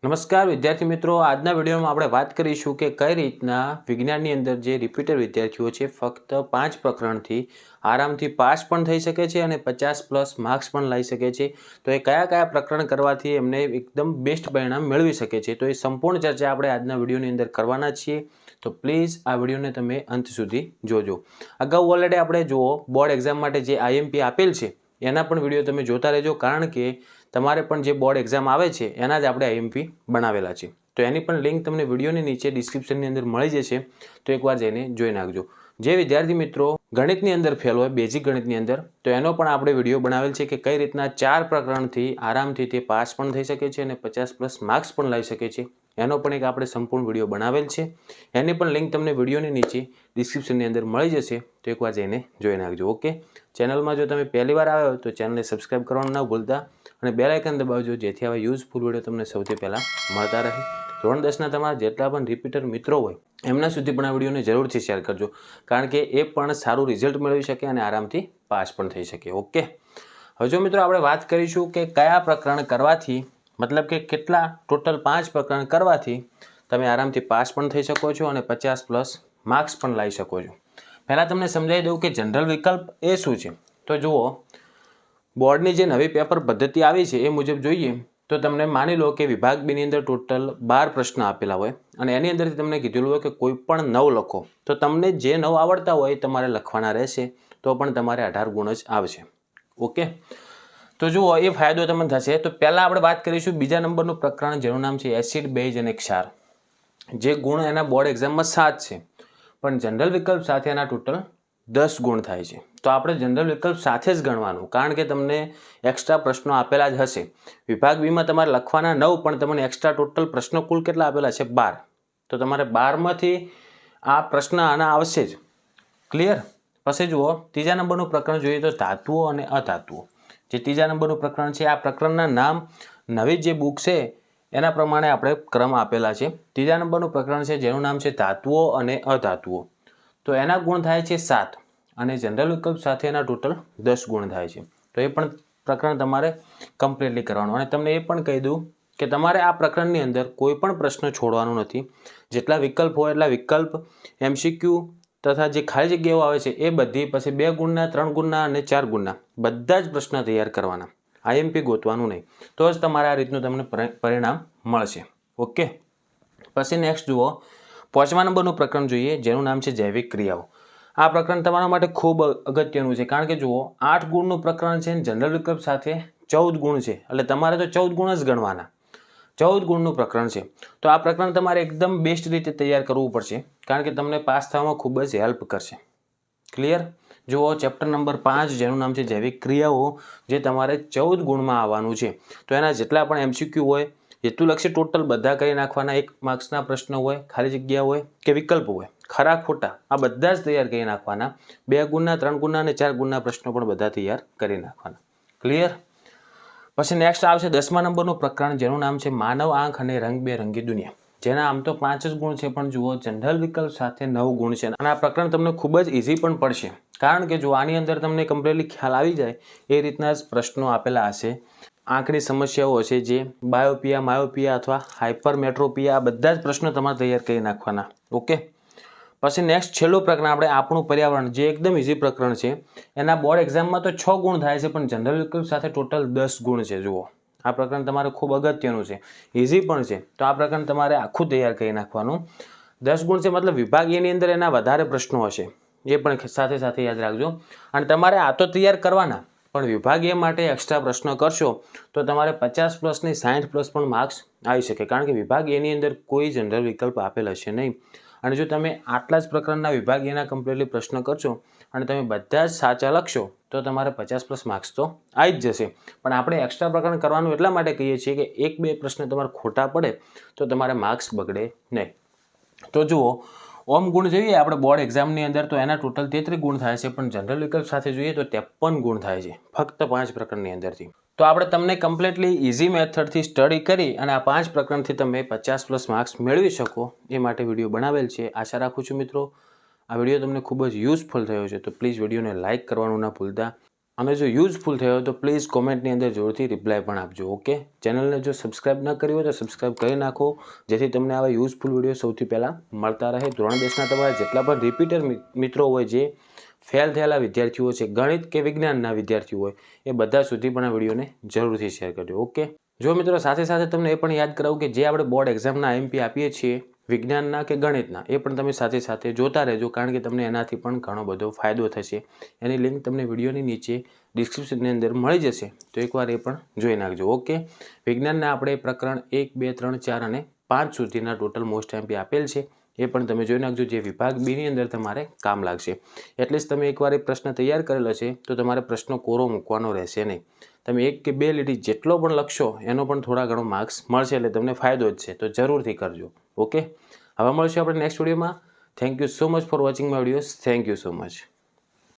નમસ્કાર વિદ્યાર્થી મિત્રો, આજના વિડીયોમાં આપણે વાત કરીશું કે કઈ રીતના વિજ્ઞાનની અંદર જે રિપીટર વિદ્યાર્થીઓ છે ફક્ત 5 પ્રકરણથી આરામથી પાસ પણ થઈ શકે છે અને 50+ માર્ક્સ પણ લઈ શકે છે। તો એ કયા પ્રકરણ કરવાથી એમને એકદમ બેસ્ટ પરિણામ મેળવી શકે છે, તો એ સંપૂર્ણ ચર્ચા આપણે આજના વિડીયોની અંદર કરવાના છીએ। તો પ્લીઝ આ વિડીયોને તમે અંત સુધી જોજો। અગાઉ ઓલરેડી આપણે જુઓ બોર્ડ એક્ઝામ માટે જે આઈએમપી આપેલ છે એના પણ વિડીયો તમે જોતા રહેજો, કારણ કે તમારે પણ જે બોર્ડ એક્ઝામ આવે છે એના જ આપણે આઈએમપી બનાવેલા છે। તો એની પણ લિંક તમને વિડીયોની નીચે ડિસ્ક્રિપ્શનની અંદર મળી જશે, તો એકવાર જઈને જોઈ નાખજો। જે વિદ્યાર્થી મિત્રો ગણિતની અંદર ફેલ હોય, બેઝિક ગણિતની અંદર, તો એનો પણ આપણે વિડીયો બનાવેલ છે કે કઈ રીતના 4 પ્રકરણથી આરામથી તે પાસ પણ થઈ શકે છે અને 50+ માર્ક્સ પણ લઈ શકે છે, એનો પણ એક આપણે સંપૂર્ણ વિડીયો બનાવેલ છે। એની પણ લિંક તમને વિડીયોની નીચે ડિસ્ક્રિપ્શનની અંદર મળી જશે, તો એકવાર જઈને જોઈ નાખજો। ઓકે, ચેનલમાં જો તમે પહેલી વાર આવ્યો તો ચેનલને સબસ્ક્રાઈબ કરવાનું ન ભૂલતા અને બેલ આઇકન દબાવજો, જેથી આવા યુઝફુલ વિડીયો તમને સૌથી પહેલાં મળતા રહે। ધોરણ 10ના તમારા જેટલા પણ રિપીટર મિત્રો હોય એમના સુધી પણ આ વિડીયોને જરૂરથી શેર કરજો, કારણ કે એ પણ સારું રિઝલ્ટ મેળવી શકે અને આરામથી પાસ પણ થઈ શકે। ઓકે, હવે જો મિત્રો આપણે વાત કરીશું કે કયા પ્રકરણ કરવાથી, મતલબ કે કેટલા ટોટલ 5 પ્રકરણ કરવાથી તમે આરામથી પાસ પણ થઈ શકો છો અને 50+ માર્ક્સ પણ લઈ શકો છો। પહેલાં તમને સમજાવી દઉં કે જનરલ વિકલ્પ એ શું છે। તો જુઓ, બોર્ડની જે નવી પેપર પદ્ધતિ આવી છે એ મુજબ જોઈએ તો તમને માની લો કે વિભાગ બીની અંદર ટોટલ 12 પ્રશ્ન આપેલા હોય અને એની અંદરથી તમને કીધેલું હોય કે કોઈ પણ 9 લખો, તો તમને જે 9 આવડતા હોય એ તમારે લખવાના રહેશે, તો પણ તમારે 18 ગુણ જ આવશે। ઓકે, તો જુઓ એ ફાયદો તમને થશે। તો પહેલાં આપણે વાત કરીશું બીજા નંબરનું પ્રકરણ, જેનું નામ છે એસિડ, બેઝ અને ક્ષાર। જે ગુણ એના બોર્ડ એક્ઝામમાં 7 છે, પણ જનરલ વિકલ્પ સાથે એના ટોટલ 10 ગુણ થાય છે। તો આપણે જનરલ વિકલ્પ સાથે જ ગણવાનું, કારણ કે તમને એક્સ્ટ્રા પ્રશ્નો આપેલા જ હશે। વિભાગ બીમાં તમારે લખવાના 9, પણ તમને એક્સ્ટ્રા ટોટલ પ્રશ્નો કુલ કેટલા આપેલા છે? 12। તો તમારે 12માંથી આ પ્રશ્ન આના આવશે જ। ક્લિયર? પછી જુઓ ત્રીજા નંબરનું પ્રકરણ જોઈએ તો ધાતુઓ અને અધાતુઓ। જે ત્રીજા નંબરનું પ્રકરણ છે, આ પ્રકરણના નામ નવી જે બુક છે એના પ્રમાણે આપણે ક્રમ આપેલા છે। ત્રીજા નંબરનું પ્રકરણ છે જેનું નામ છે ધાતુઓ અને અધાતુઓ। તો એના ગુણ થાય છે 7 અને જનરલ વિકલ્પ સાથે એના ટોટલ 10 ગુણ થાય છે। તો એ પણ પ્રકરણ તમારે કમ્પ્લીટલી કરવાનું। અને તમને એ પણ કહી દઉં કે તમારે આ પ્રકરણની અંદર કોઈ પણ પ્રશ્ન છોડવાનો નથી। જેટલા વિકલ્પ હોય એટલા વિકલ્પ, MCQ તથા જે ખાલી જગ્યાઓ આવે છે એ બધી, પછી 2 ગુણના, 3 ગુણના અને 4 ગુણના બધા જ પ્રશ્ન તૈયાર કરવાના। આઈએમપી ગોતવાનું નહીં, તો જ તમારે આ રીતનું તમને પરિણામ મળશે। ઓકે, પછી નેક્સ્ટ જુઓ 5મા નંબરનું પ્રકરણ જોઈએ, જેનું નામ છે જૈવિક ક્રિયાઓ। આ પ્રકરણ તમારા માટે ખૂબ અગત્યનું છે, કારણ કે જુઓ 8 ગુણનું પ્રકરણ છે, જનરલ વિકલ્પ સાથે 14 ગુણ છે, એટલે તમારે તો 14 ગુણ જ ગણવાના। 14 ગુણનું પ્રકરણ છે, તો આ પ્રકરણ તમારે એકદમ બેસ્ટ રીતે તૈયાર કરવું પડશે, કારણ કે તમને પાસ થવામાં ખૂબ જ હેલ્પ કરશે। ક્લિયર? જુઓ ચેપ્ટર નંબર 5, જેનું નામ છે જૈવિક ક્રિયાઓ, જે તમારે 14 ગુણમાં આવવાનું છે। તો એના જેટલા પણ MCQ હોય, હેતુલક્ષી ટોટલ બધા કરી નાખવાના। 1 માર્ક્સના પ્રશ્ન હોય, ખાલી જગ્યા હોય કે વિકલ્પ હોય, ખરા ખોટા આ બધા જ તૈયાર કરી નાખવાના। 2 ગુણના, 3 ગુણના અને 4 ગુણના પ્રશ્નો પણ બધા તૈયાર કરી નાખવાના। ક્લિયર? પછી નેક્સ્ટ આવશે 10મા નંબરનું પ્રકરણ, જેનું નામ છે માનવ આંખ અને રંગબેરંગી દુનિયા। જેના આમ તો 5 જ ગુણ છે, પણ જુઓ જનરલ વિકલ્પ સાથે 9 ગુણ છે અને આ પ્રકરણ તમને ખૂબ જ ઇઝી પણ પડશે, કારણ કે જો આની અંદર તમને કમ્પ્લીટલી ખ્યાલ આવી જાય એ રીતના જ પ્રશ્નો આપેલા હશે। આંખની સમસ્યાઓ હશે, જે બાયોપિયા, માયોપિયા અથવા હાઇપરમેટ્રોપિયા, આ બધા જ પ્રશ્નો તમારે તૈયાર કરી નાખવાના। ઓકે, પછી નેક્સ્ટ છેલ્લું પ્રકરણ આપણે આપણું પર્યાવરણ, જે એકદમ ઇઝી પ્રકરણ છે। એના બોર્ડ એક્ઝામમાં તો 6 ગુણ થાય છે, પણ જનરલ વિકલ્પ સાથે ટોટલ 10 ગુણ છે। જુઓ આ પ્રકરણ તમારે ખૂબ અગત્યનું છે, ઇઝી પણ છે, તો આ પ્રકરણ તમારે આખું તૈયાર કરી નાખવાનું। 10 ગુણ છે, મતલબ વિભાગ એની અંદર એના વધારે પ્રશ્નો હશે, એ પણ સાથે સાથે યાદ રાખજો। અને તમારે આ તો તૈયાર કરવાના, પણ વિભાગ એ માટે એક્સ્ટ્રા પ્રશ્નો કરશો તો તમારે 50+ નહીં 60+ પણ માર્ક્સ આવી શકે, કારણ કે વિભાગ એની અંદર કોઈ જનરલ વિકલ્પ આપેલ હશે નહીં। અને જો તમે આટલા જ પ્રકરણના વિભાગ એના કમ્પ્લીટલી પ્રશ્ન કરશો અને તમે બધા જ સાચા લખશો તો તમારે 50+ માર્ક્સ તો આવી જ જશે। પણ આપણે એક્સ્ટ્રા પ્રકરણ કરવાનું એટલા માટે કહીએ છીએ કે 1-2 પ્રશ્ન તમારે ખોટા પડે તો તમારે માર્ક્સ બગડે નહીં। તો જુઓ ઓમ ગુણ જોઈએ આપણે બોર્ડ એક્ઝામની અંદર, તો એના ટોટલ 33 ગુણ થાય છે, પણ જનરલ વિકલ્પ સાથે જોઈએ તો 53 ગુણ થાય છે ફક્ત 5 પ્રકરણની અંદરથી। તો આપણે તમને કમ્પ્લીટલી ઇઝી મેથડથી સ્ટડી કરી અને આ 5 પ્રકરણથી તમે 50+ માર્ક્સ મેળવી શકો એ માટે વિડીયો બનાવેલ છે। આશા રાખું છું મિત્રો આ વિડીયો તમને ખૂબ જ યુઝફુલ થયો છે, તો પ્લીઝ વિડીયોને લાઇક કરવાનું ના ભૂલતા। અને જો યુઝફુલ થયો તો પ્લીઝ કોમેન્ટની અંદર જોરથી રિપ્લાય પણ આપજો. ઓકે, ચેનલને જો સબસ્ક્રાઇબ ન કરી હોય તો સબસ્ક્રાઇબ કરી નાખો, જેથી તમને આવા યુઝફુલ વિડીયો સૌથી પહેલાં મળતા રહે. ધોરણ 10ના તમારા જેટલા પણ રિપીટર મિત્રો હોય, જે ફેલ થયેલા વિદ્યાર્થીઓ છે, ગણિત કે વિજ્ઞાનના વિદ્યાર્થીઓ હોય, એ બધા સુધી પણ આ વિડીયોને જરૂરથી શેર કરજો. ઓકે, જો મિત્રો સાથે સાથે તમને એ પણ યાદ કરાવું કે જે આપણે બોર્ડ એક્ઝામના IMP આપીએ છીએ વિજ્ઞાનના કે ગણિતના, એ પણ તમે સાથે સાથે જોતા રહેજો, કારણ કે તમને એનાથી પણ ઘણો બધો ફાયદો થશે. એની લિંક તમને વિડીયોની નીચે ડિસ્ક્રિપ્શનની અંદર મળી જશે, તો એકવાર એ પણ જોઈ નાખજો. ઓકે, વિજ્ઞાનના આપણે પ્રકરણ 1, 2, 3, 4 અને 5 સુધીના ટોટલ મોસ્ટ IMP આપેલ છે, એ પણ તમે જોઈ નાખજો, જે વિભાગ બીની અંદર તમારે કામ લાગશે. એટલીસ્ટ તમે એકવાર એ પ્રશ્ન તૈયાર કરેલો છે તો તમારે પ્રશ્નો કોરો મૂકવાનો રહેશે નહીં. તમે 1 કે 2 લીટી જેટલો પણ લખશો એનો પણ થોડા ઘણો માર્ક્સ મળશે, એટલે તમને ફાયદો જ છે, તો જરૂરથી કરજો. ઓકે, હવે મળશું આપણે નેક્સ્ટ વિડીયોમાં. Thank you so much for watching my videos. Thank you so much.